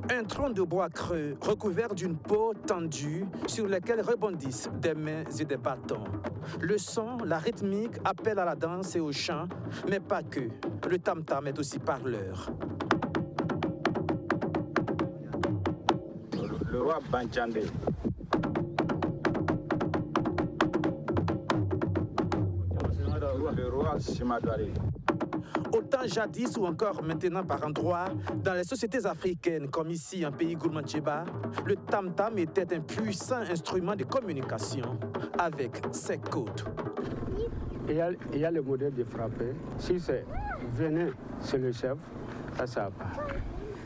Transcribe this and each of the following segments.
Un tronc de bois creux recouvert d'une peau tendue sur laquelle rebondissent des mains et des bâtons. Le son, la rythmique appellent à la danse et au chant, mais pas que. Le tam-tam est aussi parleur. Le roi Bantchandé. Le roi Simadouari. Autant jadis ou encore maintenant par endroits, dans les sociétés africaines comme ici en pays Gourmantcheba, le tam-tam était un puissant instrument de communication avec ses codes. Il y a le modèle de frapper. Si c'est venez, c'est le chef, ça part.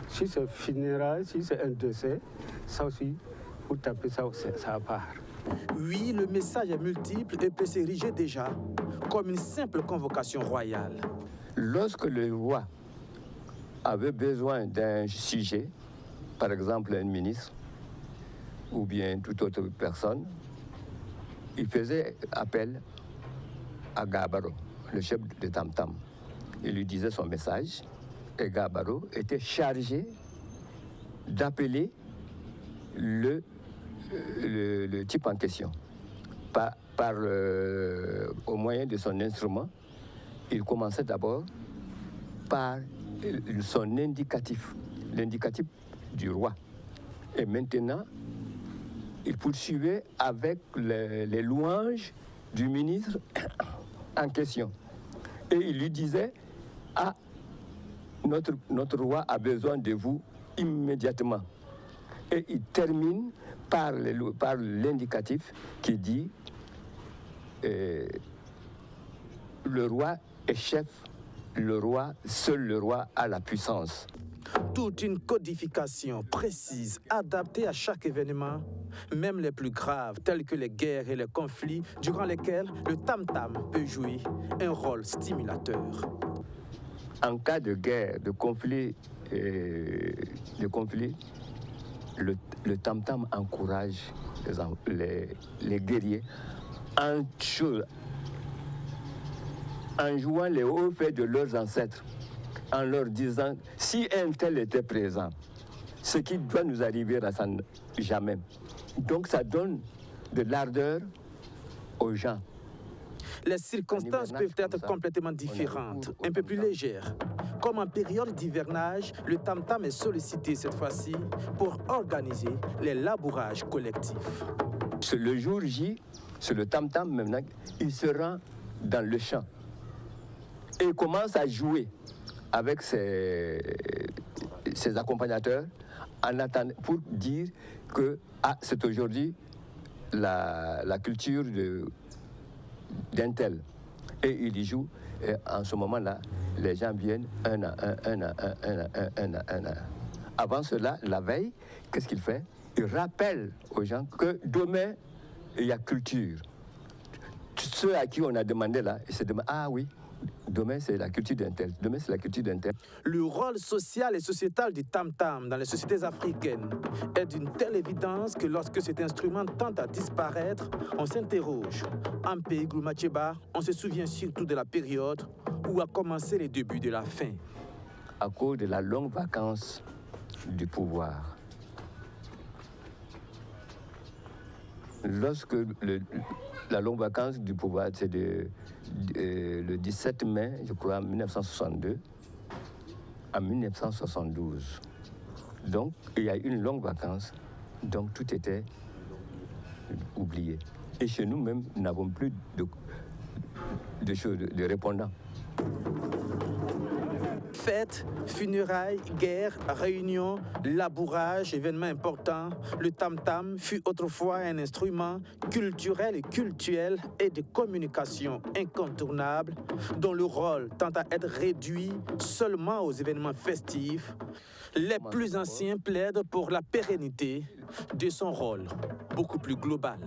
Si c'est funérailles, si c'est un décès, ça aussi, vous tapez ça part. Oui, le message est multiple et peut s'ériger déjà comme une simple convocation royale. Lorsque le roi avait besoin d'un sujet, par exemple un ministre ou bien toute autre personne, il faisait appel à Gabaro, le chef de Tam-Tam. Il lui disait son message et Gabaro était chargé d'appeler le type en question. Au moyen de son instrument, il commençait d'abord par son indicatif, l'indicatif du roi. Et maintenant, il poursuivait avec les louanges du ministre en question. Et il lui disait, ah, notre roi a besoin de vous immédiatement. Et il termine par l'indicatif qui dit, le roi est chef, seul le roi a la puissance. Toute une codification précise, adaptée à chaque événement, même les plus graves, tels que les guerres et les conflits, durant lesquels le tam-tam peut jouer un rôle stimulateur. En cas de guerre, de conflit, le tam-tam encourage les guerriers en jouant les hauts faits de leurs ancêtres, en leur disant, si un tel était présent, ce qui doit nous arriver à ça jamais. Donc ça donne de l'ardeur aux gens. Les circonstances peuvent être complètement différentes, un peu plus légères. Comme en période d'hivernage, le tam-tam est sollicité cette fois-ci pour organiser les labourages collectifs. Le jour J, c'est le tam-tam maintenant, il se rend dans le champ et il commence à jouer avec ses accompagnateurs en attendant, pour dire que c'est aujourd'hui la culture d'un tel. Et il y joue, et en ce moment-là, les gens viennent un à un. Avant cela, la veille, qu'est-ce qu'il fait? Il rappelle aux gens que demain, il y a culture. Ceux à qui on a demandé là, ils se demandent, ah oui, demain c'est la culture d'un tel, demain c'est la culture d'un tel. Le rôle social et sociétal du tam-tam dans les sociétés africaines est d'une telle évidence que lorsque cet instrument tente à disparaître, on s'interroge. En pays Gourmantcheba, on se souvient surtout de la période où a commencé les débuts de la fin. À cause de la longue vacance du pouvoir. Lorsque la longue vacance du pouvoir, c'est le 17 mai, je crois, en 1962, à 1972. Donc, il y a eu une longue vacance, donc tout était oublié. Et chez nous même, nous n'avons plus de répondants. Fêtes, funérailles, guerres, réunions, labourage, événements importants, le tam-tam fut autrefois un instrument culturel et cultuel et de communication incontournable dont le rôle tend à être réduit seulement aux événements festifs. Les plus anciens plaident pour la pérennité de son rôle, beaucoup plus global.